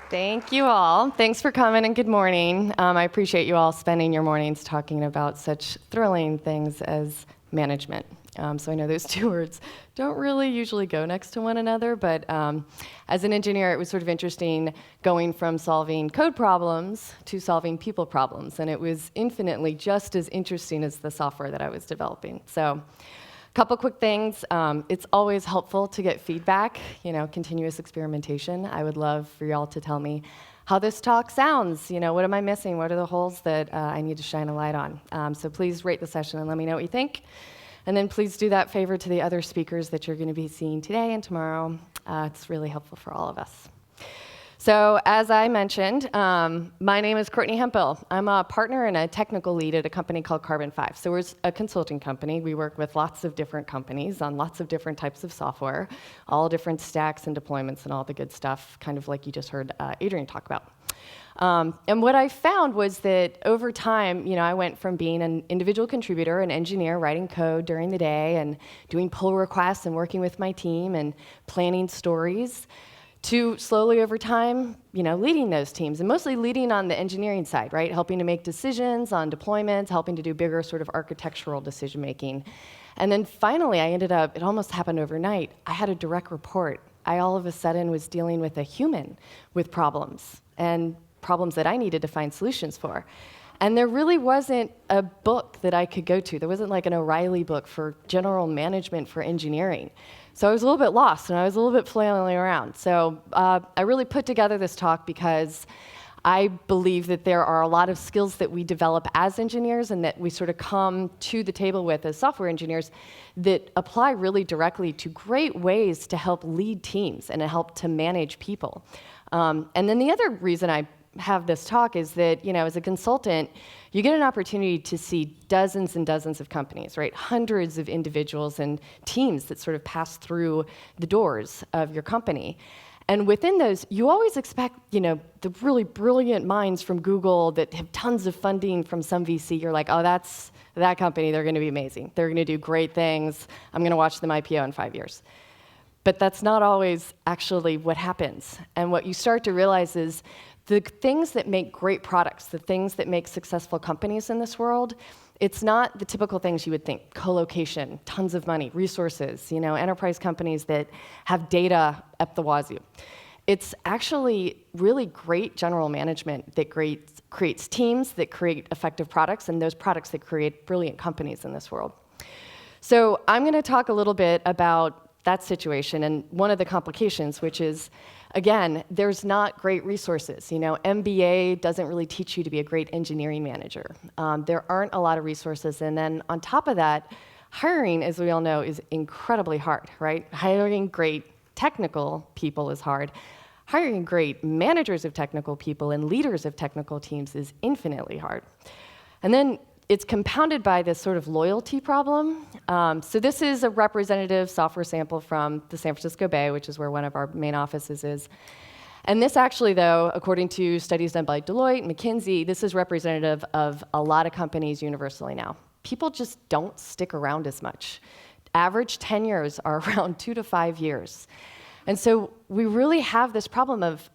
Thank you all. Thanks for coming and good morning. I appreciate you all spending your mornings talking about such thrilling things as management. So I know those two words don't really usually go next to one another, but as an engineer, it was sort of interesting going from solving code problems to solving people problems, and it was infinitely just as interesting as the software that I was developing. So couple quick things. It's always helpful to get feedback, continuous experimentation. I would love for y'all to tell me how this talk sounds. What am I missing? What are the holes that I need to shine a light on? So please rate the session and let me know what you think. And then please do that favor to the other speakers that you're going to be seeing today and tomorrow. It's really helpful for all of us. So as I mentioned, my name is Courtney Hemphill. I'm a partner and a technical lead at a company called Carbon 5. So we're a consulting company. We work with lots of different companies on lots of different types of software, all different stacks and deployments and all the good stuff, kind of like you just heard Adrian talk about. And what I found was that over time, I went from being an individual contributor, an engineer writing code during the day and doing pull requests and working with my team and planning stories, to slowly over time, leading those teams, and mostly leading on the engineering side, right? Helping to make decisions on deployments, helping to do bigger sort of architectural decision making. And then finally, I ended up, it almost happened overnight, I had a direct report. I all of a sudden was dealing with a human with problems, and problems that I needed to find solutions for. And there really wasn't a book that I could go to. There wasn't like an O'Reilly book for general management for engineering. So I was a little bit lost, and I was a little bit flailing around. So I really put together this talk because I believe that there are a lot of skills that we develop as engineers and that we sort of come to the table with as software engineers that apply really directly to great ways to help lead teams and to help to manage people. And then the other reason I have this talk is that, as a consultant, you get an opportunity to see dozens and dozens of companies, right? Hundreds of individuals and teams that sort of pass through the doors of your company. And within those, you always expect, the really brilliant minds from Google that have tons of funding from some VC. You're like, oh, that's that company. They're going to be amazing. They're going to do great things. I'm going to watch them IPO in 5 years. But that's not always actually what happens. And what you start to realize is the things that make great products, the things that make successful companies in this world, it's not the typical things you would think. Co-location, tons of money, resources, enterprise companies that have data up the wazoo. It's actually really great general management that creates teams that create effective products, and those products that create brilliant companies in this world. So I'm going to talk a little bit about that situation and one of the complications, which is, again, there's not great resources. MBA doesn't really teach you to be a great engineering manager. There aren't a lot of resources. And then on top of that, hiring, as we all know, is incredibly hard, right? Hiring great technical people is hard. Hiring great managers of technical people and leaders of technical teams is infinitely hard. And then it's compounded by this sort of loyalty problem. So this is a representative software sample from the San Francisco Bay, which is where one of our main offices is. And this actually, though, according to studies done by Deloitte, McKinsey, this is representative of a lot of companies universally now. People just don't stick around as much. Average tenures are around 2 to 5 years. And so we really have this problem of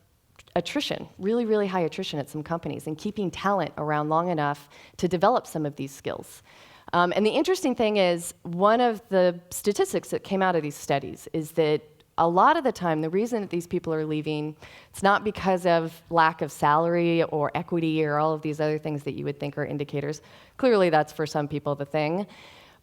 attrition, really, really high attrition at some companies, and keeping talent around long enough to develop some of these skills. And the interesting thing is, one of the statistics that came out of these studies is that a lot of the time, the reason that these people are leaving, it's not because of lack of salary or equity or all of these other things that you would think are indicators. Clearly, that's for some people the thing.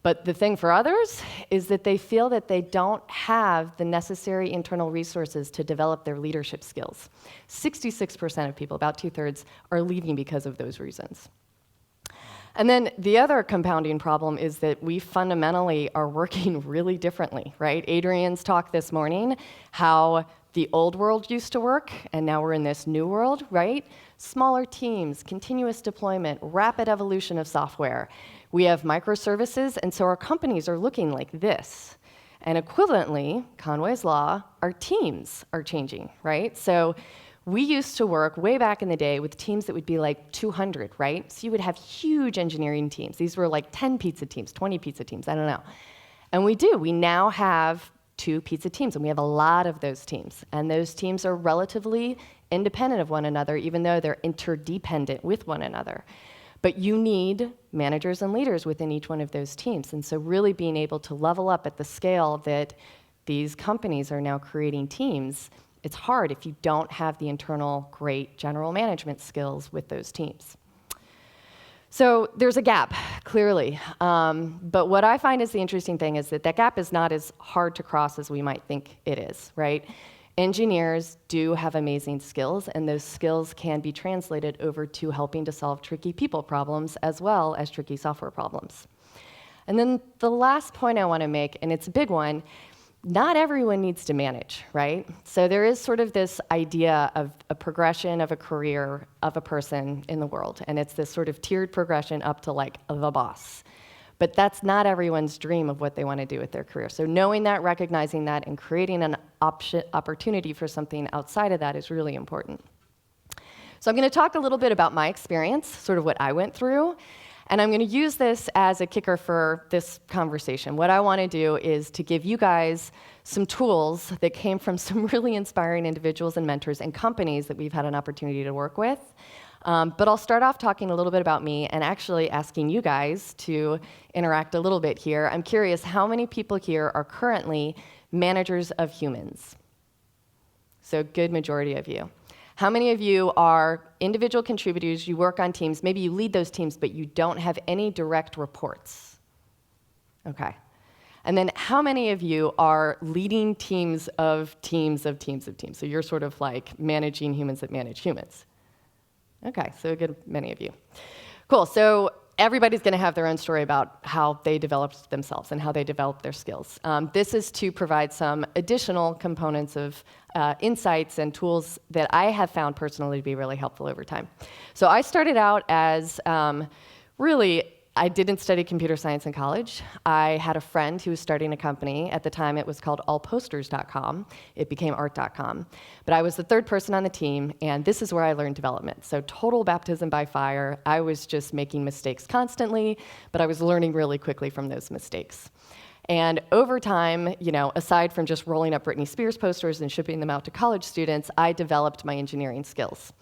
But the thing for others is that they feel that they don't have the necessary internal resources to develop their leadership skills. 66% of people, about 2/3, are leaving because of those reasons. And then the other compounding problem is that we fundamentally are working really differently, right? Adrian's talk this morning, how the old world used to work, and now we're in this new world, right? Smaller teams, continuous deployment, rapid evolution of software. We have microservices, and so our companies are looking like this. And equivalently, Conway's Law, our teams are changing, right? So we used to work way back in the day with teams that would be like 200, right? So you would have huge engineering teams. These were like 10 pizza teams, 20 pizza teams, I don't know. And we now have 2 pizza teams, and we have a lot of those teams. And those teams are relatively independent of one another, even though they're interdependent with one another. But you need managers and leaders within each one of those teams. And so really being able to level up at the scale that these companies are now creating teams, it's hard if you don't have the internal great general management skills with those teams. So there's a gap, clearly. But what I find is the interesting thing is that gap is not as hard to cross as we might think it is, right? Engineers do have amazing skills, and those skills can be translated over to helping to solve tricky people problems as well as tricky software problems. And then the last point I want to make, and it's a big one, not everyone needs to manage, right? So there is sort of this idea of a progression of a career of a person in the world, and it's this sort of tiered progression up to like the boss. But that's not everyone's dream of what they want to do with their career. So knowing that, recognizing that, and creating an opportunity for something outside of that is really important. So I'm going to talk a little bit about my experience, sort of what I went through, and I'm going to use this as a kicker for this conversation. What I want to do is to give you guys some tools that came from some really inspiring individuals and mentors and companies that we've had an opportunity to work with. But I'll start off talking a little bit about me and actually asking you guys to interact a little bit here. I'm curious, how many people here are currently managers of humans? So good majority of you. How many of you are individual contributors, you work on teams, maybe you lead those teams, but you don't have any direct reports? Okay. And then how many of you are leading teams of teams of teams of teams? So you're sort of like managing humans that manage humans. Okay, so a good many of you. Cool, so everybody's going to have their own story about how they developed themselves and how they developed their skills. This is to provide some additional components of insights and tools that I have found personally to be really helpful over time. So I started out as I didn't study computer science in college. I had a friend who was starting a company. At the time, it was called allposters.com. It became art.com. But I was the third person on the team, and this is where I learned development. So total baptism by fire. I was just making mistakes constantly, but I was learning really quickly from those mistakes. And over time, aside from just rolling up Britney Spears posters and shipping them out to college students, I developed my engineering skills.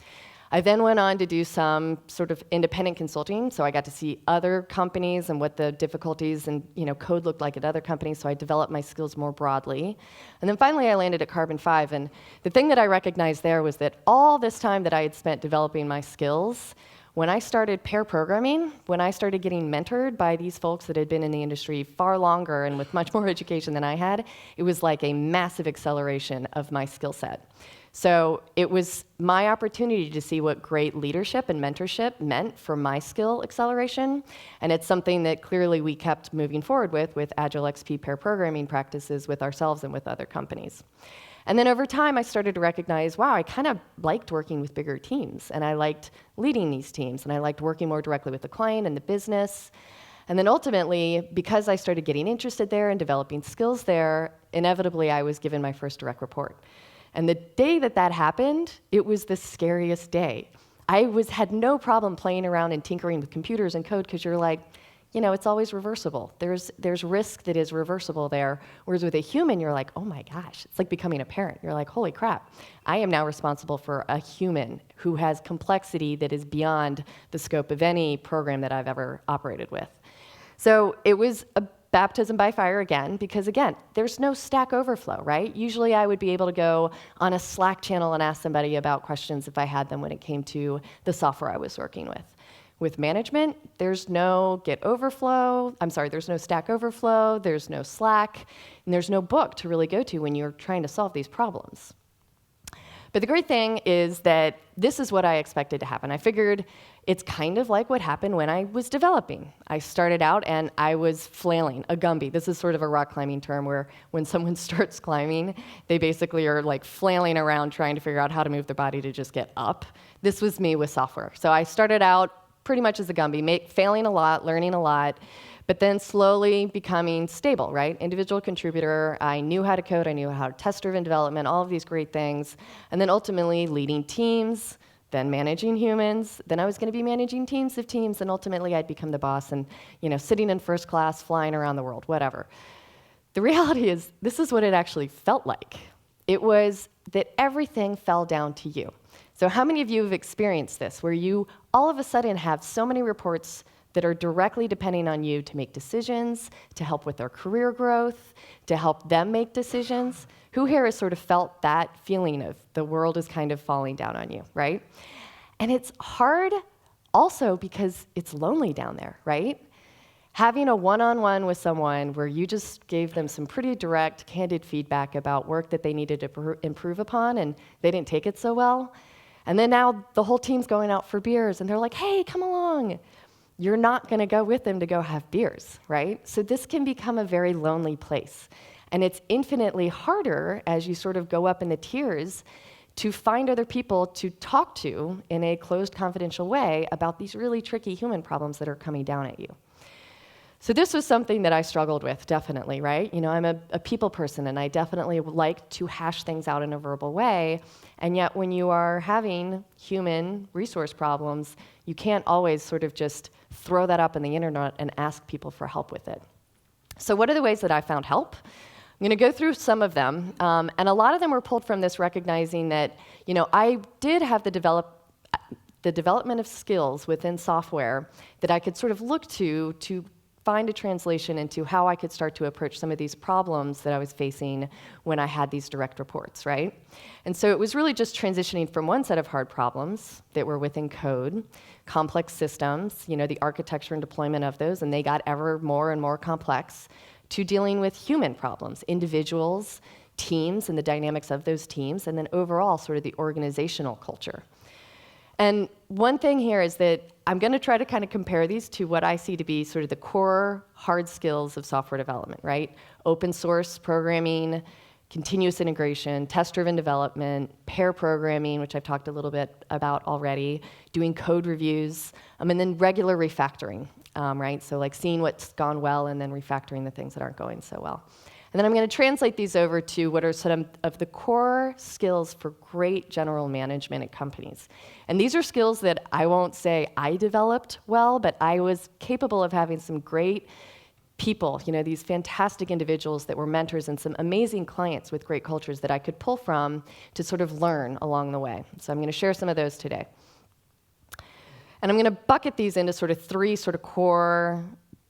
I then went on to do some sort of independent consulting, so I got to see other companies and what the difficulties and code looked like at other companies, so I developed my skills more broadly. And then finally I landed at Carbon 5, and the thing that I recognized there was that all this time that I had spent developing my skills, when I started pair programming, when I started getting mentored by these folks that had been in the industry far longer and with much more education than I had, it was like a massive acceleration of my skill set. So it was my opportunity to see what great leadership and mentorship meant for my skill acceleration, and it's something that clearly we kept moving forward with Agile XP pair programming practices with ourselves and with other companies. And then over time, I started to recognize, wow, I kind of liked working with bigger teams, and I liked leading these teams, and I liked working more directly with the client and the business. And then ultimately, because I started getting interested there and developing skills there, inevitably I was given my first direct report. And the day that happened, it was the scariest day. I had no problem playing around and tinkering with computers and code because you're like, it's always reversible. There's risk that is reversible there. Whereas with a human, you're like, oh my gosh, it's like becoming a parent. You're like, holy crap, I am now responsible for a human who has complexity that is beyond the scope of any program that I've ever operated with. So it was a baptism by fire again, because again, there's no Stack Overflow, right? Usually I would be able to go on a Slack channel and ask somebody about questions if I had them when it came to the software I was working with. With management, there's no there's no Stack Overflow, there's no Slack, and there's no book to really go to when you're trying to solve these problems. But the great thing is that this is what I expected to happen. I figured it's kind of like what happened when I was developing. I started out and I was flailing, a Gumby. This is sort of a rock climbing term where when someone starts climbing, they basically are like flailing around trying to figure out how to move their body to just get up. This was me with software. So I started out pretty much as a Gumby, failing a lot, learning a lot, but then slowly becoming stable, right? Individual contributor, I knew how to code, I knew how to test-driven development, all of these great things, and then ultimately leading teams, then managing humans, then I was going to be managing teams of teams, and ultimately I'd become the boss and, sitting in first class, flying around the world, whatever. The reality is, this is what it actually felt like. It was that everything fell down to you. So how many of you have experienced this, where you all of a sudden have so many reports that are directly depending on you to make decisions, to help with their career growth, to help them make decisions? Who here has sort of felt that feeling of the world is kind of falling down on you, right? And it's hard also because it's lonely down there, right? Having a one-on-one with someone where you just gave them some pretty direct, candid feedback about work that they needed to improve upon, and they didn't take it so well. And then now the whole team's going out for beers, and they're like, hey, come along. You're not going to go with them to go have beers, right? So this can become a very lonely place. And it's infinitely harder as you sort of go up in the tiers to find other people to talk to in a closed, confidential way about these really tricky human problems that are coming down at you. So this was something that I struggled with, definitely, right? I'm a people person, and I definitely like to hash things out in a verbal way. And yet when you are having human resource problems, you can't always sort of just throw that up on the internet and ask people for help with it. So what are the ways that I found help? I'm going to go through some of them, and a lot of them were pulled from this recognizing that, I did have the development of skills within software that I could sort of look to find a translation into how I could start to approach some of these problems that I was facing when I had these direct reports, right? And so it was really just transitioning from one set of hard problems that were within code, complex systems, the architecture and deployment of those, and they got ever more and more complex, to dealing with human problems, individuals, teams, and the dynamics of those teams, and then overall sort of the organizational culture. And one thing here is that I'm going to try to kind of compare these to what I see to be sort of the core hard skills of software development, right? Open source programming, continuous integration, test-driven development, pair programming, which I've talked a little bit about already, doing code reviews, and then regular refactoring, right? So like seeing what's gone well and then refactoring the things that aren't going so well. And then I'm going to translate these over to what are some of the core skills for great general management at companies. And these are skills that I won't say I developed well, but I was capable of having some great people, these fantastic individuals that were mentors and some amazing clients with great cultures that I could pull from to sort of learn along the way. So I'm going to share some of those today. And I'm going to bucket these into sort of three sort of core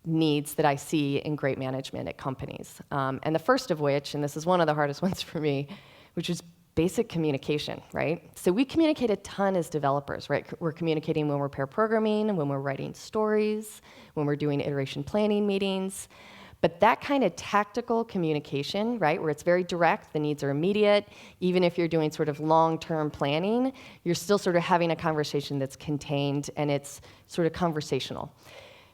needs that I see in great management at companies. And the first of which, and this is one of the hardest ones for me, which is basic communication, right? So we communicate a ton as developers, right? We're communicating when we're pair programming, when we're writing stories, when we're doing iteration planning meetings. But that kind of tactical communication, right, where it's very direct, the needs are immediate, even if you're doing sort of long-term planning, you're still sort of having a conversation that's contained and it's sort of conversational.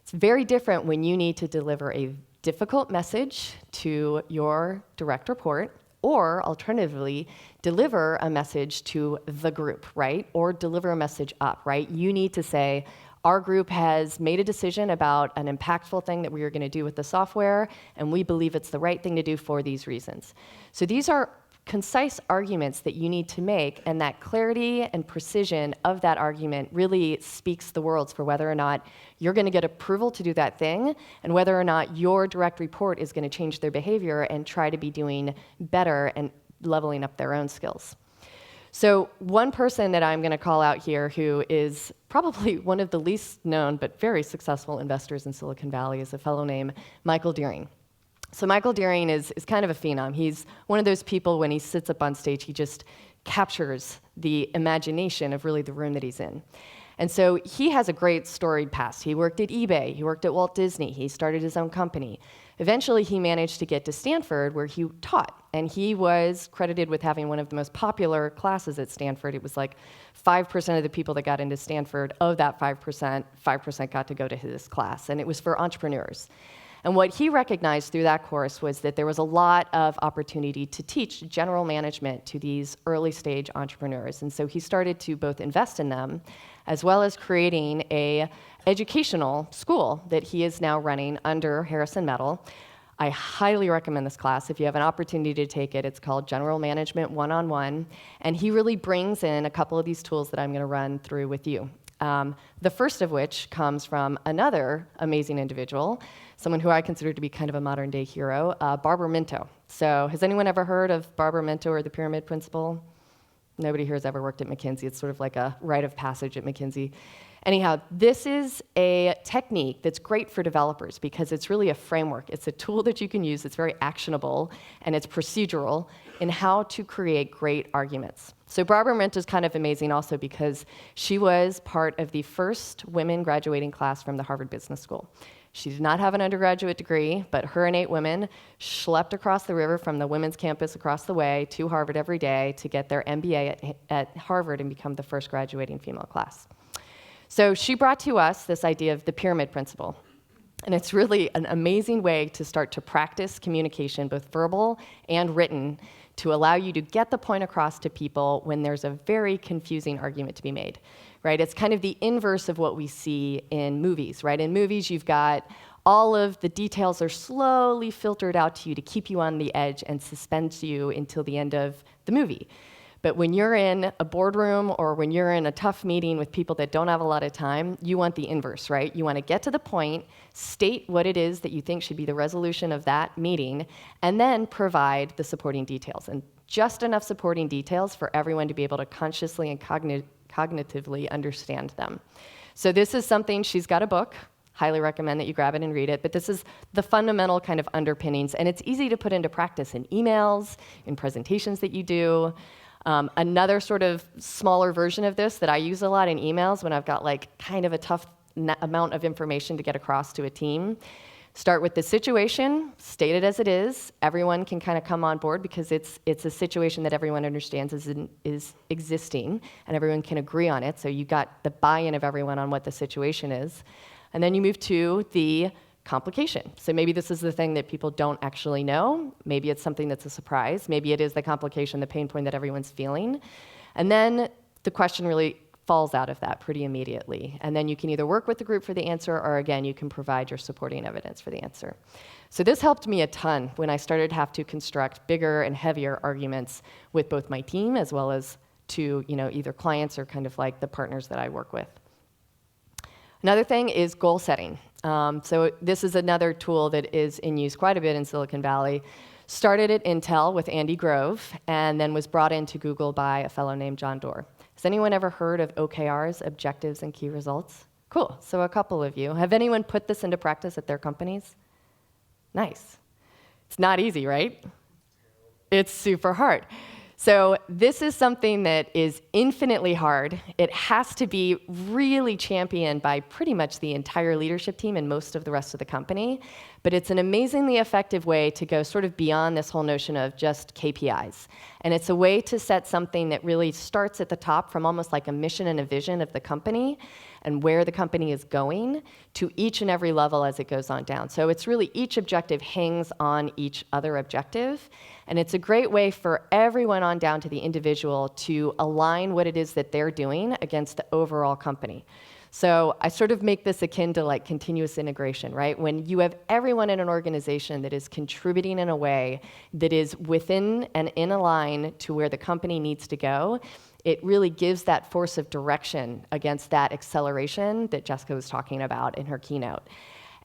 It's very different when you need to deliver a difficult message to your direct report, or alternatively, deliver a message to the group, right? Or deliver a message up, right? You need to say, our group has made a decision about an impactful thing that we are going to do with the software, and we believe it's the right thing to do for these reasons. So these are concise arguments that you need to make, and that clarity and precision of that argument really speaks the worlds for whether or not you're going to get approval to do that thing, and whether or not your direct report is going to change their behavior and try to be doing better and leveling up their own skills. So one person that I'm going to call out here who is probably one of the least known but very successful investors in Silicon Valley is a fellow named Michael Darian. So Michael Darian is kind of a phenom. He's one of those people, when he sits up on stage, he just captures the imagination of really the room that he's in. And so he has a great storied past. He worked at eBay, he worked at Walt Disney, he started his own company. Eventually, he managed to get to Stanford, where he taught, and he was credited with having one of the most popular classes at Stanford. It was like 5% of the people that got into Stanford, of that 5% got to go to his class, and it was for entrepreneurs. And what he recognized through that course was that there was a lot of opportunity to teach general management to these early stage entrepreneurs. And so he started to both invest in them, as well as creating a educational school that he is now running under Harrison Metal. I highly recommend this class. If you have an opportunity to take it, it's called General Management 1-on-1. And he really brings in a couple of these tools that I'm going to run through with you. The first of which comes from another amazing individual, someone who I consider to be kind of a modern day hero, Barber Minto. So has anyone ever heard of Barber Minto or the pyramid principle? Nobody here has ever worked at McKinsey. It's sort of like a rite of passage at McKinsey. Anyhow, this is a technique that's great for developers because it's really a framework. It's a tool that you can use that's very actionable, and it's procedural in how to create great arguments. So Barber Minto is kind of amazing also because she was part of the first women graduating class from the Harvard Business School. She did not have an undergraduate degree, but her and 8 women schlepped across the river from the women's campus across the way to Harvard every day to get their MBA at Harvard and become the first graduating female class. So she brought to us this idea of the pyramid principle. And it's really an amazing way to start to practice communication, both verbal and written, to allow you to get the point across to people when there's a very confusing argument to be made, right? It's kind of the inverse of what we see in movies, right? In movies, you've got all of the details are slowly filtered out to you to keep you on the edge and suspend you until the end of the movie. But when you're in a boardroom or when you're in a tough meeting with people that don't have a lot of time, you want the inverse, right? You want to get to the point, state what it is that you think should be the resolution of that meeting, and then provide the supporting details. And just enough supporting details for everyone to be able to consciously and cognitively understand them. So this is something, she's got a book. Highly recommend that you grab it and read it. But this is the fundamental kind of underpinnings. And it's easy to put into practice in emails, in presentations that you do. Another sort of smaller version of this that I use a lot in emails when I've got like kind of a tough amount of information to get across to a team. Start with the situation, state it as it is. Everyone can kind of come on board because it's a situation that everyone understands is existing and everyone can agree on it. So you got the buy-in of everyone on what the situation is. And then you move to the complication. So maybe this is the thing that people don't actually know. Maybe it's something that's a surprise. Maybe it is the complication, the pain point that everyone's feeling. And then the question really falls out of that pretty immediately. And then you can either work with the group for the answer, or again, you can provide your supporting evidence for the answer. So this helped me a ton when I started to have to construct bigger and heavier arguments with both my team as well as to, either clients or kind of like the partners that I work with. Another thing is goal setting. So this is another tool that is in use quite a bit in Silicon Valley. Started at Intel with Andy Grove, and then was brought into Google by a fellow named John Doerr. Has anyone ever heard of OKRs, Objectives and Key Results? Cool, so a couple of you. Have anyone put this into practice at their companies? Nice. It's not easy, right? It's super hard. So this is something that is infinitely hard. It has to be really championed by pretty much the entire leadership team and most of the rest of the company. But it's an amazingly effective way to go sort of beyond this whole notion of just KPIs. And it's a way to set something that really starts at the top from almost like a mission and a vision of the company and where the company is going to each and every level as it goes on down. So it's really each objective hangs on each other objective. And it's a great way for everyone on down to the individual to align what it is that they're doing against the overall company. So I sort of make this akin to like continuous integration, right? When you have everyone in an organization that is contributing in a way that is within and in a line to where the company needs to go, it really gives that force of direction against that acceleration that Jessica was talking about in her keynote.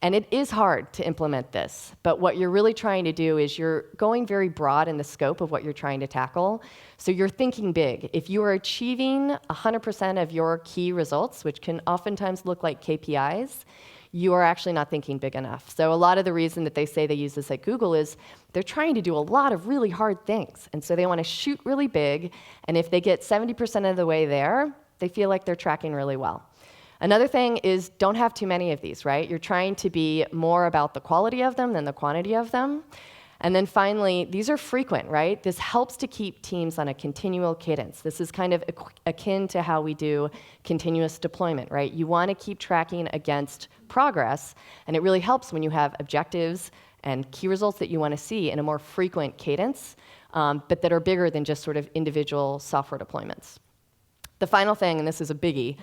And it is hard to implement this, but what you're really trying to do is you're going very broad in the scope of what you're trying to tackle. So you're thinking big. If you are achieving 100% of your key results, which can oftentimes look like KPIs, you are actually not thinking big enough. So a lot of the reason that they say they use this at Google is they're trying to do a lot of really hard things. And so they want to shoot really big, and if they get 70% of the way there, they feel like they're tracking really well. Another thing is don't have too many of these, right? You're trying to be more about the quality of them than the quantity of them. And then finally, these are frequent, right? This helps to keep teams on a continual cadence. This is kind of akin to how we do continuous deployment, right? You want to keep tracking against progress, and it really helps when you have objectives and key results that you want to see in a more frequent cadence, but that are bigger than just sort of individual software deployments. The final thing, and this is a biggie,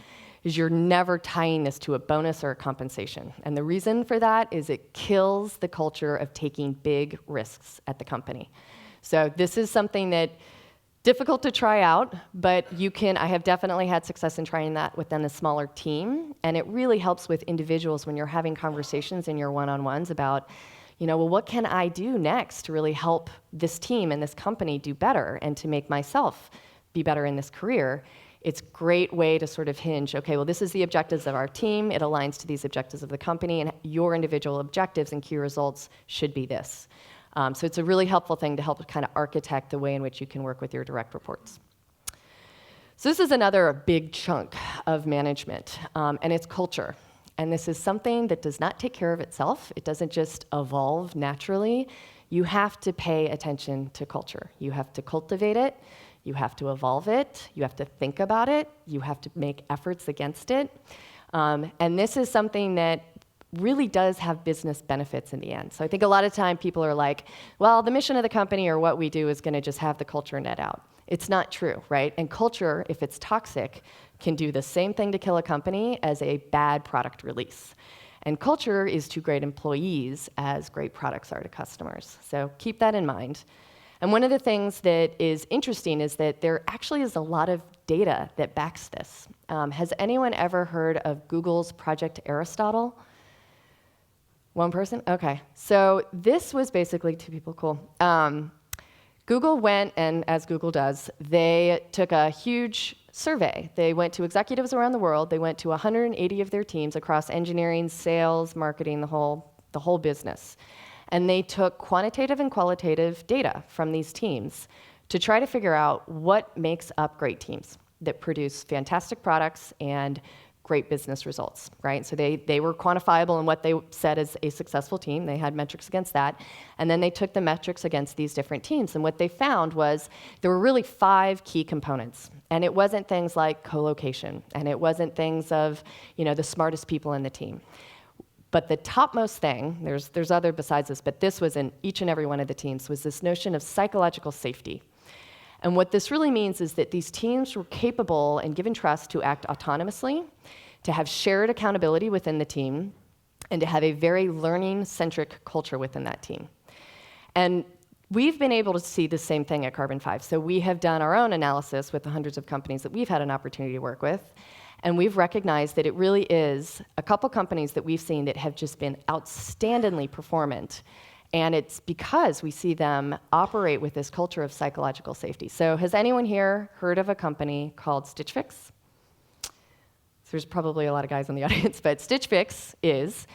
is you're never tying this to a bonus or a compensation. And the reason for that is it kills the culture of taking big risks at the company. So this is something that difficult to try out, but you can, I have definitely had success in trying that within a smaller team, and it really helps with individuals when you're having conversations in your one-on-ones about, well, what can I do next to really help this team and this company do better and to make myself be better in this career? It's a great way to sort of hinge, okay, well, this is the objectives of our team. It aligns to these objectives of the company, and your individual objectives and key results should be this. So it's a really helpful thing to help kind of architect the way in which you can work with your direct reports. So this is another big chunk of management, and it's culture. And this is something that does not take care of itself. It doesn't just evolve naturally. You have to pay attention to culture. You have to cultivate it. You have to evolve it, you have to think about it, you have to make efforts against it. And this is something that really does have business benefits in the end. So I think a lot of time people are like, well, the mission of the company or what we do is gonna just have the culture net out. It's not true, right? And culture, if it's toxic, can do the same thing to kill a company as a bad product release. And culture is to great employees as great products are to customers. So keep that in mind. And one of the things that is interesting is that there actually is a lot of data that backs this. Has anyone ever heard of Google's Project Aristotle? One person? Okay. So this was basically two people, cool. Google went, and as Google does, they took a huge survey. They went to executives around the world. They went to 180 of their teams across engineering, sales, marketing, the whole business. And they took quantitative and qualitative data from these teams to try to figure out what makes up great teams that produce fantastic products and great business results, right? So they were quantifiable in what they said as a successful team. They had metrics against that. And then they took the metrics against these different teams. And what they found was there were really 5 key components. And it wasn't things like co-location. And it wasn't things of, the smartest people in the team. But the topmost thing, there's other besides this, but this was in each and every one of the teams, was this notion of psychological safety. And what this really means is that these teams were capable and given trust to act autonomously, to have shared accountability within the team, and to have a very learning-centric culture within that team. And we've been able to see the same thing at Carbon 5. So we have done our own analysis with the hundreds of companies that we've had an opportunity to work with. And we've recognized that it really is a couple companies that we've seen that have just been outstandingly performant. And it's because we see them operate with this culture of psychological safety. So has anyone here heard of a company called Stitch Fix? So there's probably a lot of guys in the audience, but Stitch Fix is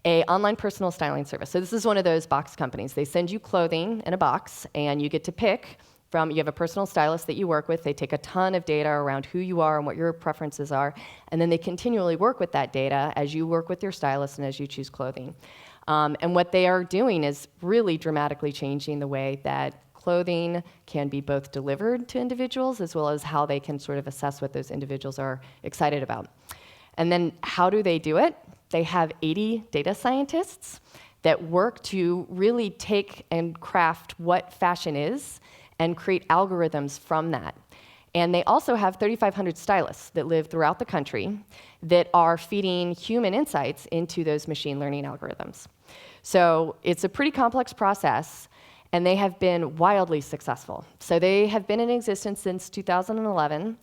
an online personal styling service. So this is one of those box companies. They send you clothing in a box, and you get to pick you have a personal stylist that you work with. They take a ton of data around who you are and what your preferences are, and then they continually work with that data as you work with your stylist and as you choose clothing. And what they are doing is really dramatically changing the way that clothing can be both delivered to individuals as well as how they can sort of assess what those individuals are excited about. And then how do they do it? They have 80 data scientists that work to really take and craft what fashion is and create algorithms from that. And they also have 3,500 stylists that live throughout the country that are feeding human insights into those machine learning algorithms. So it's a pretty complex process, and they have been wildly successful. So they have been in existence since 2011,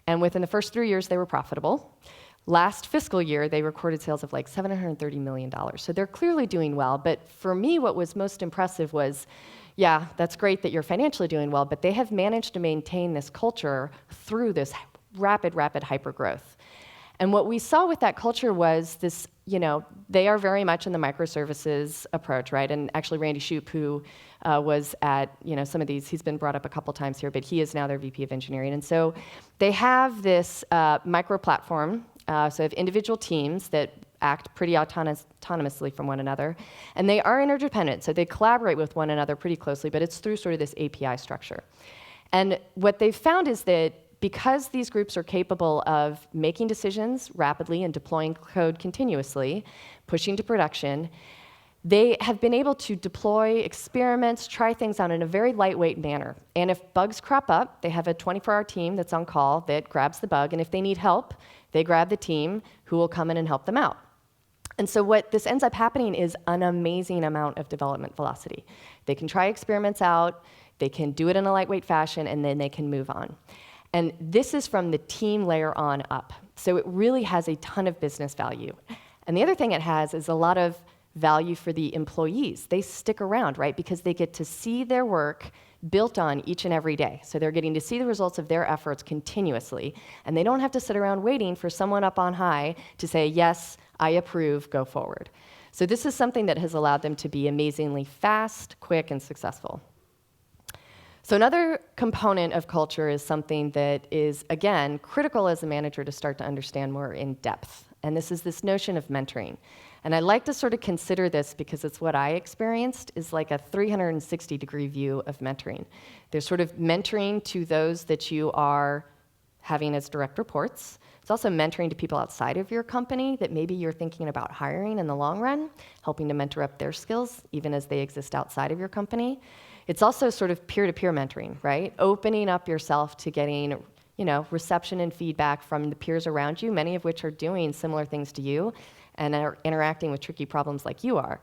and within the first 3 years, they were profitable. Last fiscal year, they recorded sales of like $730 million. So they're clearly doing well, but for me, what was most impressive was, yeah, that's great that you're financially doing well, but they have managed to maintain this culture through this rapid hypergrowth. And what we saw with that culture was this, they are very much in the microservices approach, right? And actually Randy Shoup, who was at, some of these, he's been brought up a couple times here, but he is now their VP of engineering. And so they have this micro platform, so they have individual teams that act pretty autonomously from one another. And they are interdependent, so they collaborate with one another pretty closely, but it's through sort of this API structure. And what they've found is that because these groups are capable of making decisions rapidly and deploying code continuously, pushing to production, they have been able to deploy experiments, try things out in a very lightweight manner. And if bugs crop up, they have a 24-hour team that's on call that grabs the bug, and if they need help, they grab the team who will come in and help them out. And so what this ends up happening is an amazing amount of development velocity. They can try experiments out, they can do it in a lightweight fashion, and then they can move on. And this is from the team layer on up. So it really has a ton of business value. And the other thing it has is a lot of value for the employees. They stick around, right? Because they get to see their work built on each and every day. So they're getting to see the results of their efforts continuously. And they don't have to sit around waiting for someone up on high to say, yes, I approve, go forward. So this is something that has allowed them to be amazingly fast, quick, and successful. So another component of culture is something that is, again, critical as a manager to start to understand more in depth. And this is this notion of mentoring. And I like to sort of consider this because it's what I experienced, is like a 360-degree view of mentoring. There's sort of mentoring to those that you are having as direct reports. It's also mentoring to people outside of your company that maybe you're thinking about hiring in the long run, helping to mentor up their skills, even as they exist outside of your company. It's also sort of peer-to-peer mentoring, right? Opening up yourself to getting, reception and feedback from the peers around you, many of which are doing similar things to you and are interacting with tricky problems like you are.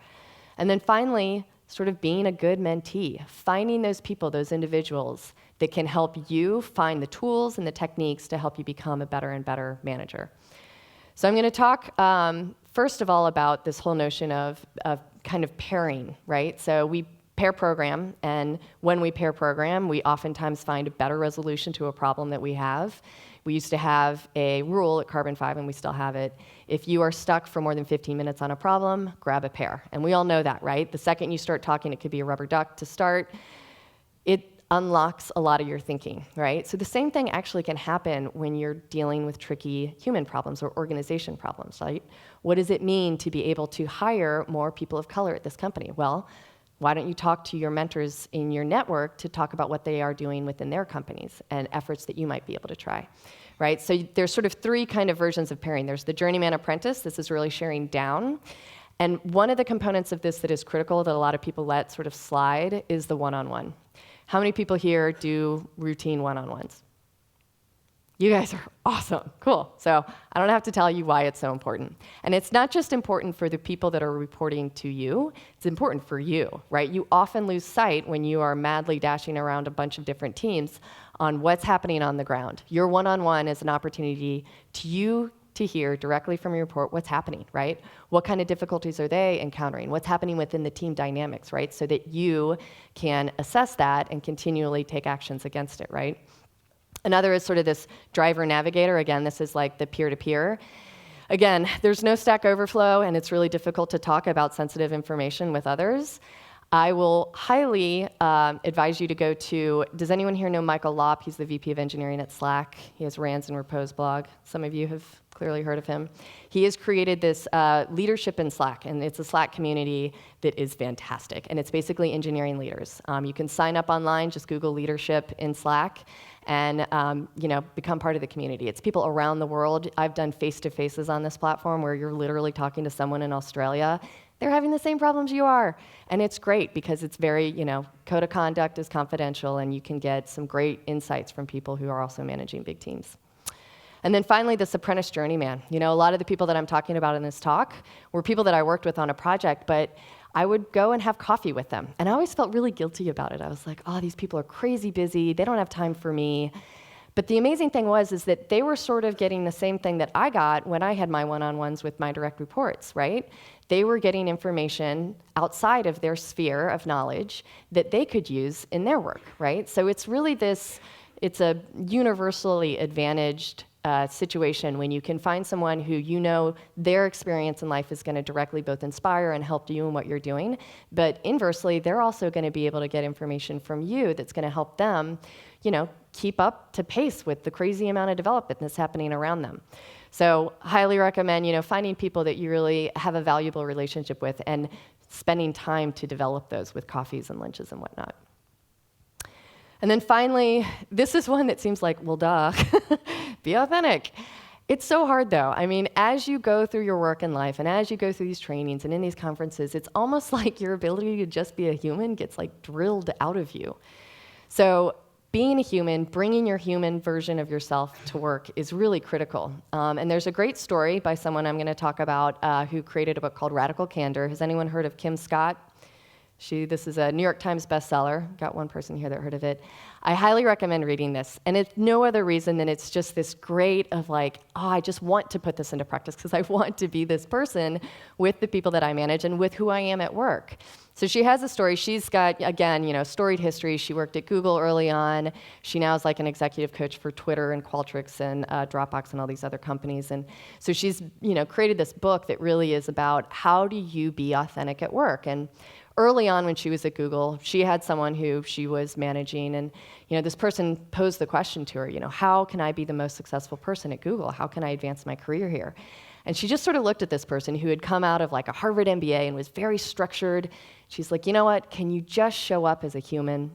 And then finally, sort of being a good mentee, finding those people, those individuals that can help you find the tools and the techniques to help you become a better and better manager. So I'm going to talk, first of all, about this whole notion of kind of pairing, right? So we pair program, and when we pair program, we oftentimes find a better resolution to a problem that we have. We used to have a rule at Carbon 5, and we still have it. If you are stuck for more than 15 minutes on a problem, grab a pair. And we all know that, right? The second you start talking, it could be a rubber duck to start. It unlocks a lot of your thinking, right? So the same thing actually can happen when you're dealing with tricky human problems or organization problems, right? What does it mean to be able to hire more people of color at this company? Well, why don't you talk to your mentors in your network to talk about what they are doing within their companies and efforts that you might be able to try, right? So there's sort of three kind of versions of pairing. There's the journeyman apprentice. This is really sharing down. And one of the components of this that is critical that a lot of people let sort of slide is the one-on-one. How many people here do routine one-on-ones? You guys are awesome. Cool. So I don't have to tell you why it's so important. And it's not just important for the people that are reporting to you, it's important for you, right? You often lose sight when you are madly dashing around a bunch of different teams on what's happening on the ground. Your one-on-one is an opportunity to hear directly from your report what's happening, right? What kind of difficulties are they encountering? What's happening within the team dynamics, right? So that you can assess that and continually take actions against it, right? Another is sort of this driver navigator. Again, this is like the peer-to-peer. Again, there's no Stack Overflow, and it's really difficult to talk about sensitive information with others. I will highly advise you to go to, does anyone here know Michael Lopp? He's the VP of Engineering at Slack. He has Rands and Repose blog. Some of you have clearly heard of him. He has created this leadership in Slack, and it's a Slack community that is fantastic. And it's basically engineering leaders. You can sign up online, just Google leadership in Slack, and become part of the community. It's people around the world. I've done face-to-faces on this platform where you're literally talking to someone in Australia. They're having the same problems you are. And it's great because it's very, code of conduct is confidential, and you can get some great insights from people who are also managing big teams. And then finally, this apprentice journeyman. A lot of the people that I'm talking about in this talk were people that I worked with on a project, but I would go and have coffee with them. And I always felt really guilty about it. I was like, oh, these people are crazy busy. They don't have time for me. But the amazing thing is that they were sort of getting the same thing that I got when I had my one-on-ones with my direct reports, right? They were getting information outside of their sphere of knowledge that they could use in their work, right? So it's really it's a universally advantaged situation when you can find someone who their experience in life is going to directly both inspire and help you in what you're doing. But inversely, they're also going to be able to get information from you that's going to help them, keep up to pace with the crazy amount of development that's happening around them. So highly recommend, finding people that you really have a valuable relationship with and spending time to develop those with coffees and lunches and whatnot. And then finally, this is one that seems like, well, duh, be authentic. It's so hard, though. I mean, as you go through your work in life and as you go through these trainings and in these conferences, it's almost like your ability to just be a human gets like drilled out of you. So being a human, bringing your human version of yourself to work is really critical. And there's a great story by someone I'm going to talk about who created a book called Radical Candor. Has anyone heard of Kim Scott? This is a New York Times bestseller. Got one person here that heard of it. I highly recommend reading this. And it's no other reason than it's just this great of like, I just want to put this into practice because I want to be this person with the people that I manage and with who I am at work. So she has a story. She's got, again, storied history. She worked at Google early on. She now is like an executive coach for Twitter and Qualtrics and Dropbox and all these other companies. And so she's, created this book that really is about how do you be authentic at work. And early on when she was at Google, she had someone who she was managing, and this person posed the question to her, how can I be the most successful person at Google? How can I advance my career here? And she just sort of looked at this person who had come out of like a Harvard MBA and was very structured. She's like, you know what, can you just show up as a human?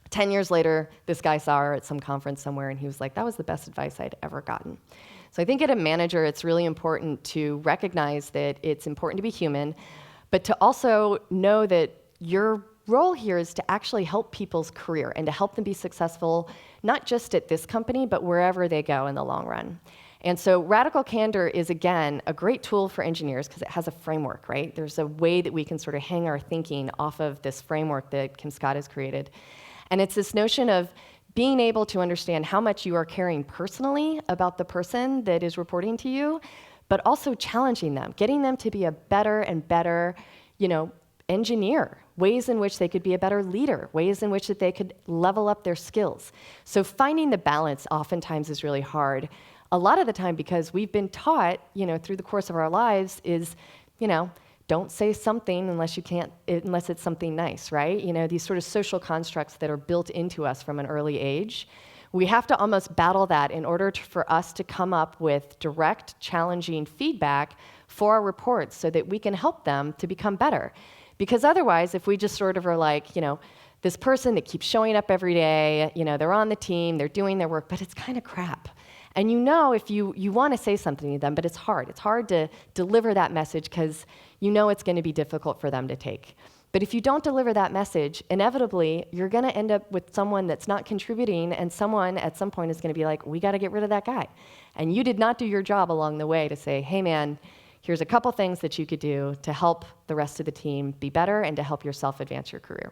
10 years later, this guy saw her at some conference somewhere, and he was like, that was the best advice I'd ever gotten. So I think at a manager, it's really important to recognize that it's important to be human, but to also know that your role here is to actually help people's career and to help them be successful, not just at this company, but wherever they go in the long run. And so Radical Candor is, again, a great tool for engineers because it has a framework, right? There's a way that we can sort of hang our thinking off of this framework that Kim Scott has created. And it's this notion of being able to understand how much you are caring personally about the person that is reporting to you, but also challenging them, getting them to be a better and better, engineer, ways in which they could be a better leader, ways in which that they could level up their skills. So finding the balance oftentimes is really hard. A lot of the time because we've been taught, through the course of our lives is, don't say something unless it's something nice, right? These sort of social constructs that are built into us from an early age. We have to almost battle that in order for us to come up with direct, challenging feedback for our reports so that we can help them to become better. Because otherwise, if we just sort of are like, this person that keeps showing up every day, they're on the team, they're doing their work, but it's kind of crap. And if you want to say something to them, but it's hard. It's hard to deliver that message because it's going to be difficult for them to take. But if you don't deliver that message, inevitably, you're going to end up with someone that's not contributing, and someone at some point is going to be like, we got to get rid of that guy. And you did not do your job along the way to say, hey, man, here's a couple things that you could do to help the rest of the team be better and to help yourself advance your career.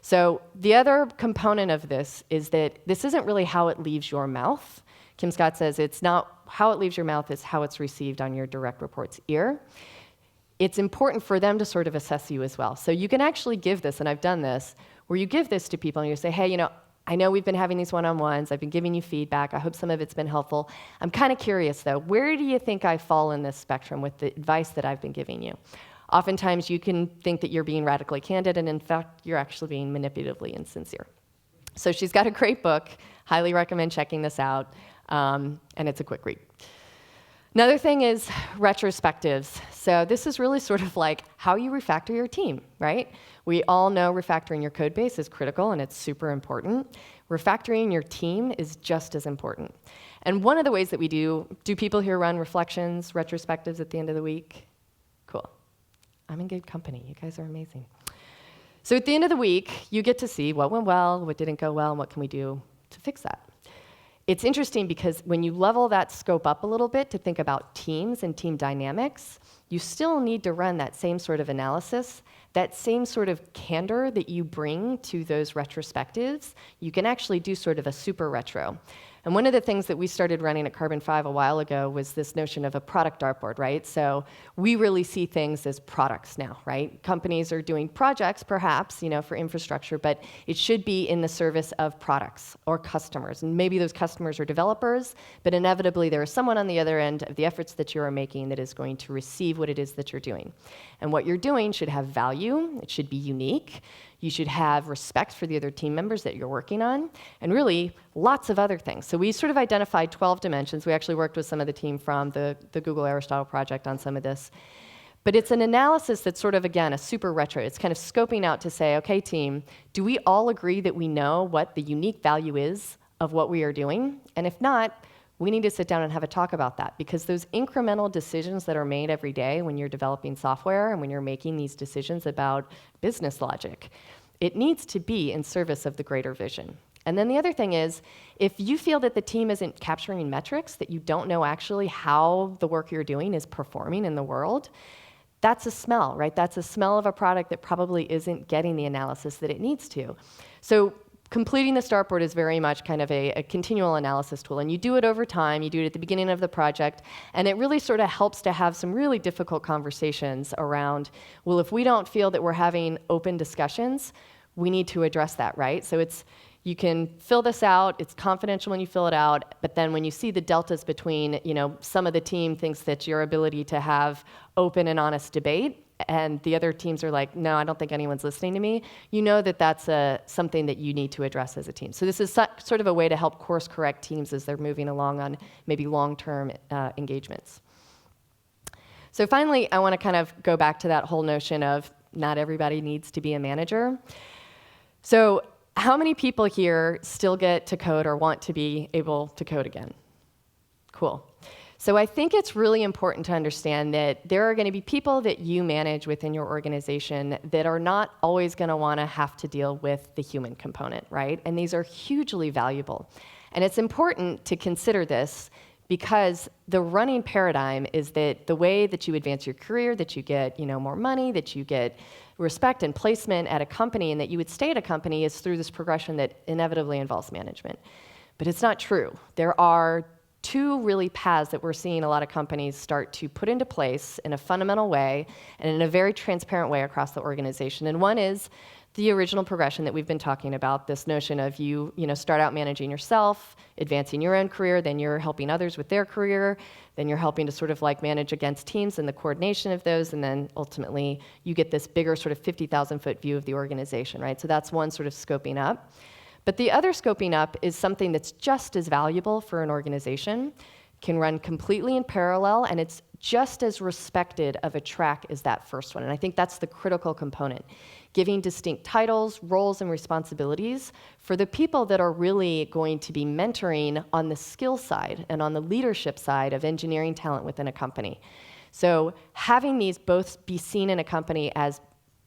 So the other component of this is that this isn't really how it leaves your mouth. Kim Scott says it's not how it leaves your mouth, it's how it's received on your direct report's ear. It's important for them to sort of assess you as well. So you can actually give this, and I've done this, where you give this to people and you say, hey, I know we've been having these one-on-ones, I've been giving you feedback, I hope some of it's been helpful. I'm kind of curious though, where do you think I fall in this spectrum with the advice that I've been giving you? Oftentimes you can think that you're being radically candid, and in fact, you're actually being manipulatively insincere. So she's got a great book, highly recommend checking this out, and it's a quick read. Another thing is retrospectives. So this is really sort of like how you refactor your team, right? We all know refactoring your code base is critical and it's super important. Refactoring your team is just as important. And one of the ways that we do people here run reflections, retrospectives at the end of the week? Cool. I'm in good company. You guys are amazing. So at the end of the week, you get to see what went well, what didn't go well, and what can we do to fix that. It's interesting because when you level that scope up a little bit to think about teams and team dynamics, you still need to run that same sort of analysis, that same sort of candor that you bring to those retrospectives. You can actually do sort of a super retro. And one of the things that we started running at Carbon 5 a while ago was this notion of a product artboard, right? So we really see things as products now, right? Companies are doing projects, perhaps, for infrastructure, but it should be in the service of products or customers. And maybe those customers are developers, but inevitably there is someone on the other end of the efforts that you are making that is going to receive what it is that you're doing. And what you're doing should have value. It should be unique. You should have respect for the other team members that you're working on, and really lots of other things. So we sort of identified 12 dimensions. We actually worked with some of the team from the Google Aristotle project on some of this. But it's an analysis that's sort of, again, a super retro. It's kind of scoping out to say, okay, team, do we all agree that we know what the unique value is of what we are doing? And if not, we need to sit down and have a talk about that, because those incremental decisions that are made every day when you're developing software and when you're making these decisions about business logic, it needs to be in service of the greater vision. And then the other thing is, if you feel that the team isn't capturing metrics, that you don't know actually how the work you're doing is performing in the world, that's a smell, right? That's a smell of a product that probably isn't getting the analysis that it needs to. So completing the Artboard is very much kind of a continual analysis tool, and you do it over time. You do it at the beginning of the project, and it really sort of helps to have some really difficult conversations around, well, if we don't feel that we're having open discussions, we need to address that, right? So you can fill this out, it's confidential when you fill it out, but then when you see the deltas between, some of the team thinks that your ability to have open and honest debate, and the other teams are like, no, I don't think anyone's listening to me, you know that that's something that you need to address as a team. So this is sort of a way to help course correct teams as they're moving along on maybe long-term engagements. So finally, I want to kind of go back to that whole notion of not everybody needs to be a manager. So how many people here still get to code or want to be able to code again? Cool. So I think it's really important to understand that there are going to be people that you manage within your organization that are not always going to want to have to deal with the human component, right? And these are hugely valuable. And it's important to consider this because the running paradigm is that the way that you advance your career, that you get more money, that you get respect and placement at a company, and that you would stay at a company is through this progression that inevitably involves management. But it's not true. There are two really paths that we're seeing a lot of companies start to put into place in a fundamental way and in a very transparent way across the organization. And one is the original progression that we've been talking about, this notion of you start out managing yourself, advancing your own career, then you're helping others with their career, then you're helping to sort of like manage against teams and the coordination of those, and then ultimately you get this bigger sort of 50,000-foot view of the organization, right? So that's one sort of scoping up. But the other scoping up is something that's just as valuable for an organization, can run completely in parallel, and it's just as respected of a track as that first one. And I think that's the critical component, giving distinct titles, roles, and responsibilities for the people that are really going to be mentoring on the skill side and on the leadership side of engineering talent within a company. So having these both be seen in a company as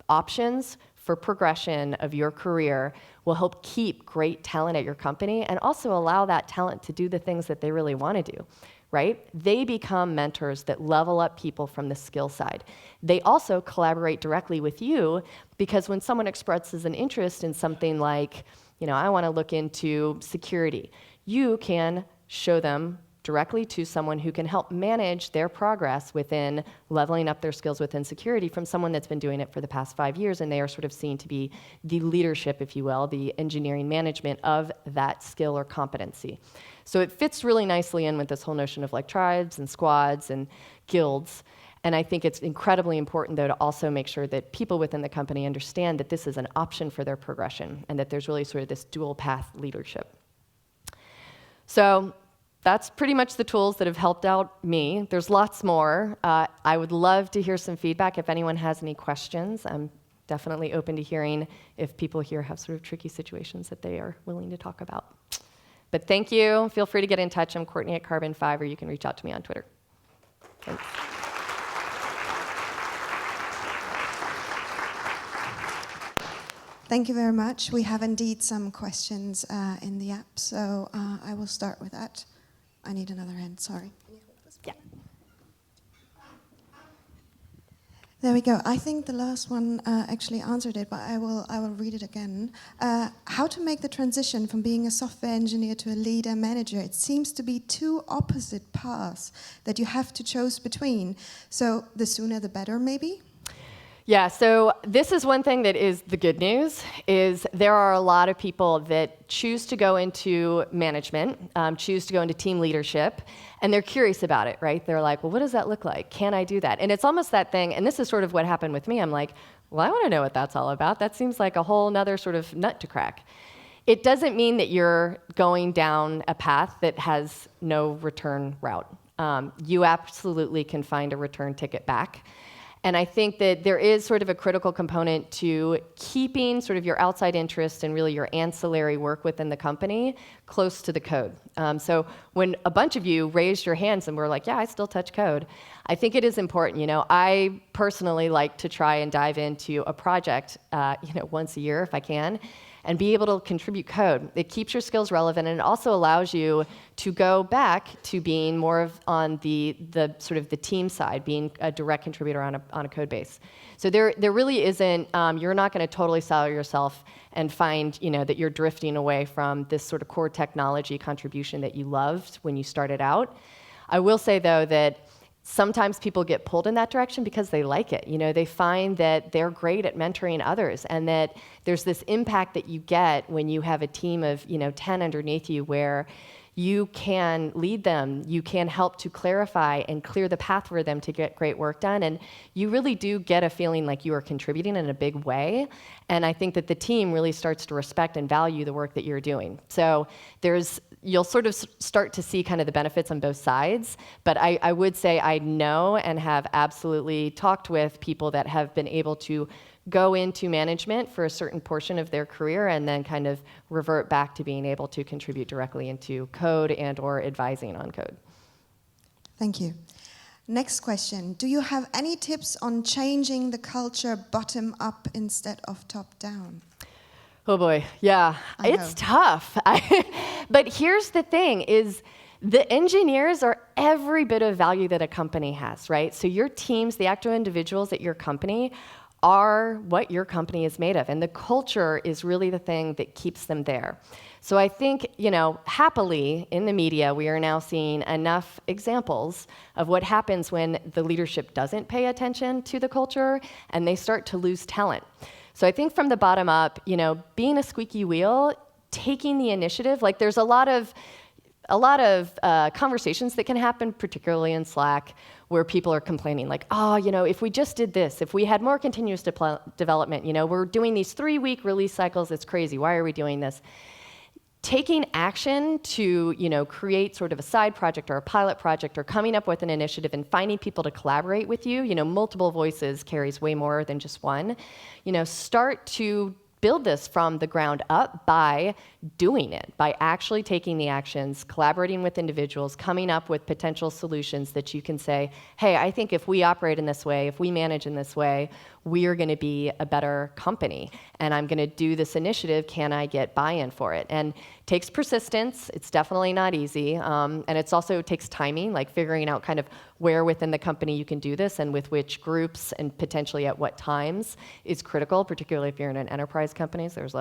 options for progression of your career will help keep great talent at your company and also allow that talent to do the things that they really want to do, right? They become mentors that level up people from the skill side. They also collaborate directly with you because when someone expresses an interest in something like, I want to look into security, you can show them directly to someone who can help manage their progress within leveling up their skills within security from someone that's been doing it for the past 5 years, and they are sort of seen to be the leadership, if you will, the engineering management of that skill or competency. So it fits really nicely in with this whole notion of like tribes and squads and guilds. And I think it's incredibly important, though, to also make sure that people within the company understand that this is an option for their progression and that there's really sort of this dual path leadership. So that's pretty much the tools that have helped out me. There's lots more. I would love to hear some feedback if anyone has any questions. I'm definitely open to hearing if people here have sort of tricky situations that they are willing to talk about. But thank you. Feel free to get in touch. I'm Courtney at Carbon5, or you can reach out to me on Twitter. Thanks. Thank you very much. We have indeed some questions in the app, so I will start with that. I need another hand, sorry. Yeah. There we go. I think the last one actually answered it, but I will read it again. How to make the transition from being a software engineer to a leader manager? It seems to be two opposite paths that you have to choose between. So the sooner the better, maybe? Yeah, so this is one thing that is the good news, is there are a lot of people that choose to go into management, choose to go into team leadership, and they're curious about it, right? They're like, well, what does that look like? Can I do that? And it's almost that thing, and this is sort of what happened with me. I'm like, well, I want to know what that's all about. That seems like a whole nother sort of nut to crack. It doesn't mean that you're going down a path that has no return route. You absolutely can find a return ticket back. And I think that there is sort of a critical component to keeping sort of your outside interests and really your ancillary work within the company close to the code. So when a bunch of you raised your hands and were like, yeah, I still touch code, I think it is important. I personally like to try and dive into a project, once a year if I can, and be able to contribute code. It keeps your skills relevant, and it also allows you to go back to being more of on the sort of the team side, being a direct contributor on a code base. So there really isn't, you're not going to totally silo yourself and find that you're drifting away from this sort of core technology contribution that you loved when you started out. I will say though that sometimes people get pulled in that direction because they like it. They find that they're great at mentoring others, and that there's this impact that you get when you have a team of 10 underneath you, where you can lead them, you can help to clarify and clear the path for them to get great work done, and you really do get a feeling like you are contributing in a big way. And I think that the team really starts to respect and value the work that you're doing. So you'll sort of start to see kind of the benefits on both sides, but I would say I know and have absolutely talked with people that have been able to go into management for a certain portion of their career and then kind of revert back to being able to contribute directly into code and or advising on code. Thank you. Next question. Do you have any tips on changing the culture bottom up instead of top down? Oh boy, yeah, it's tough. But here's the thing is, the engineers are every bit of value that a company has, right? So your teams, the actual individuals at your company, are what your company is made of. And the culture is really the thing that keeps them there. So I think, happily in the media, we are now seeing enough examples of what happens when the leadership doesn't pay attention to the culture and they start to lose talent. So I think from the bottom up, being a squeaky wheel, taking the initiative, like there's a lot of conversations that can happen, particularly in Slack, where people are complaining like, if we just did this, if we had more continuous development, we're doing these 3-week release cycles, it's crazy, why are we doing this? Taking action to, create sort of a side project or a pilot project or coming up with an initiative and finding people to collaborate with you, multiple voices carries way more than just one. Start to build this from the ground up by doing it, by actually taking the actions, collaborating with individuals, coming up with potential solutions that you can say, hey, I think if we operate in this way, if we manage in this way, we are going to be a better company. And I'm going to do this initiative. Can I get buy-in for it? And it takes persistence. It's definitely not easy. And it's also takes timing, like figuring out kind of where within the company you can do this and with which groups and potentially at what times is critical, particularly if you're in an enterprise company. So there's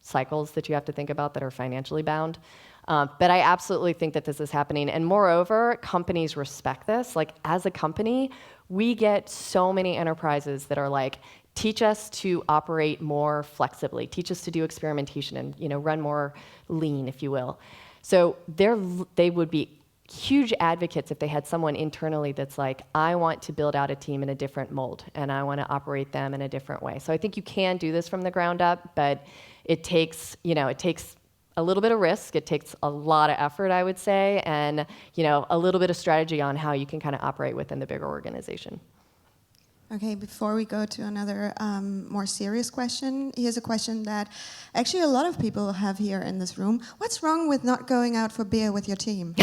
cycles that you have to think about that are financially bound. But I absolutely think that this is happening. And moreover, companies respect this. Like as a company, we get so many enterprises that are like, teach us to operate more flexibly, teach us to do experimentation and run more lean, if you will. So they would be huge advocates if they had someone internally that's like, I want to build out a team in a different mold and I want to operate them in a different way. So I think you can do this from the ground up, but it takes a little bit of risk. It takes a lot of effort, I would say, and a little bit of strategy on how you can kind of operate within the bigger organization. Okay, before we go to another more serious question, here's a question that actually a lot of people have here in this room. What's wrong with not going out for beer with your team?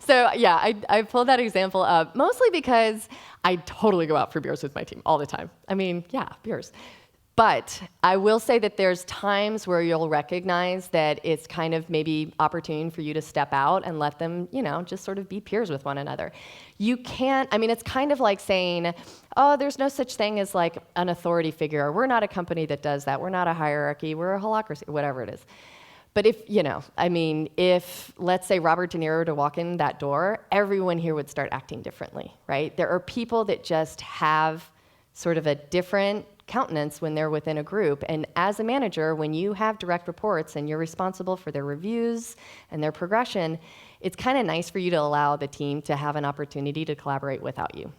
So yeah, I pulled that example up mostly because I totally go out for beers with my team all the time. I mean, yeah, beers. But I will say that there's times where you'll recognize that it's kind of maybe opportune for you to step out and let them, just sort of be peers with one another. You can't, it's kind of like saying, oh, there's no such thing as like an authority figure. We're not a company that does that. We're not a hierarchy. We're a holacracy, whatever it is. But if let's say Robert De Niro were to walk in that door, everyone here would start acting differently, right? There are people that just have sort of a different countenance when they're within a group. And as a manager, when you have direct reports and you're responsible for their reviews and their progression, it's kind of nice for you to allow the team to have an opportunity to collaborate without you.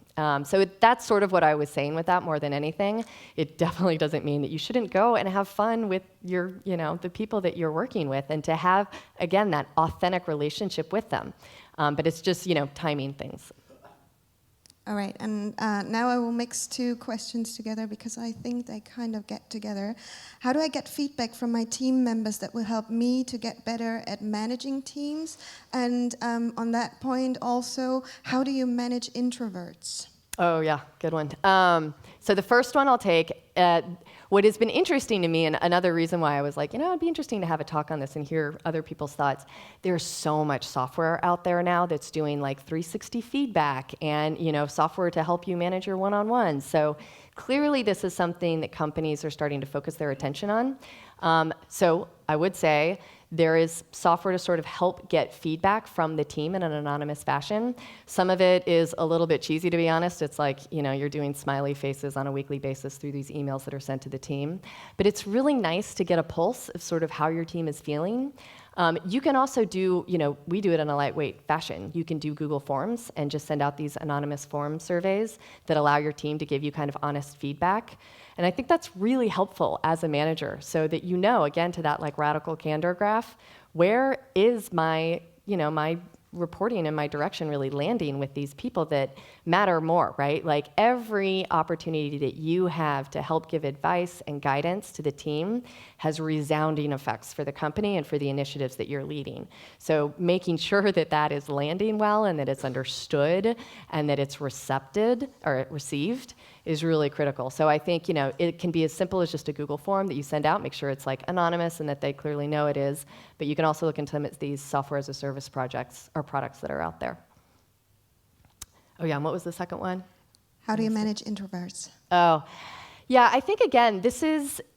So that's sort of what I was saying with that more than anything. It definitely doesn't mean that you shouldn't go and have fun with your, the people that you're working with, and to have, again, that authentic relationship with them. But it's just, timing things. All right, and now I will mix two questions together because I think they kind of get together. How do I get feedback from my team members that will help me to get better at managing teams? And on that point also, how do you manage introverts? Oh, yeah, good one. So the first one I'll take. What has been interesting to me, and another reason why I was like, it'd be interesting to have a talk on this and hear other people's thoughts. There's so much software out there now that's doing like 360 feedback and, software to help you manage your one-on-ones. So clearly this is something that companies are starting to focus their attention on. So I would say there is software to sort of help get feedback from the team in an anonymous fashion. Some of it is a little bit cheesy, to be honest. It's like, you're doing smiley faces on a weekly basis through these emails that are sent to the team. But it's really nice to get a pulse of sort of how your team is feeling. You can also do, we do it in a lightweight fashion. You can do Google Forms and just send out these anonymous form surveys that allow your team to give you kind of honest feedback. And I think that's really helpful as a manager, so that again, to that like radical candor graph, where is my, my reporting and my direction really landing with these people that matter more, right? Like every opportunity that you have to help give advice and guidance to the team has resounding effects for the company and for the initiatives that you're leading. So making sure that that is landing well and that it's understood and that it's received is really critical. So I think, it can be as simple as just a Google form that you send out, make sure it's like anonymous and that they clearly know it is, but you can also look into these software as a service projects or products that are out there. Oh yeah, and what was the second one? How do you manage introverts? Oh, yeah, I think again,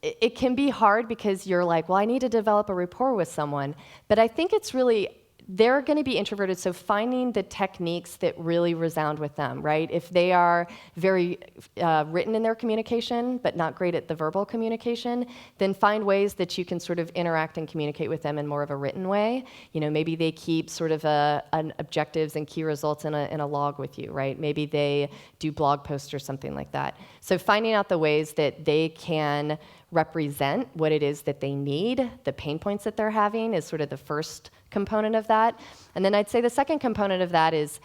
it can be hard because you're like, well, I need to develop a rapport with someone, but I think it's really, they're going to be introverted, so finding the techniques that really resound with them, right? If they are very written in their communication, but not great at the verbal communication, then find ways that you can sort of interact and communicate with them in more of a written way. Maybe they keep sort of an objectives and key results in a log with you, right? Maybe they do blog posts or something like that. So finding out the ways that they can represent what it is that they need, the pain points that they're having is sort of the first component of that. And then I'd say the second component of that is,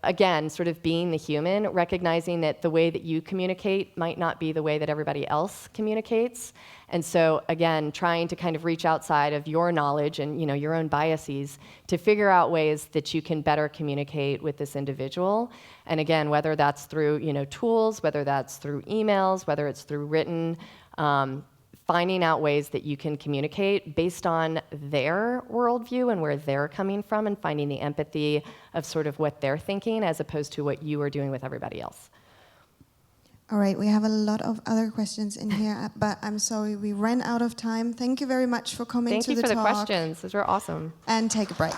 again, sort of being the human, recognizing that the way that you communicate might not be the way that everybody else communicates. And so, again, trying to kind of reach outside of your knowledge and, your own biases to figure out ways that you can better communicate with this individual. And again, whether that's through, tools, whether that's through emails, whether it's through written, finding out ways that you can communicate based on their worldview and where they're coming from, and finding the empathy of sort of what they're thinking as opposed to what you are doing with everybody else. All right, we have a lot of other questions in here, but I'm sorry, we ran out of time. Thank you very much for coming to the talk. Thank you for the questions. Those were awesome. And take a break.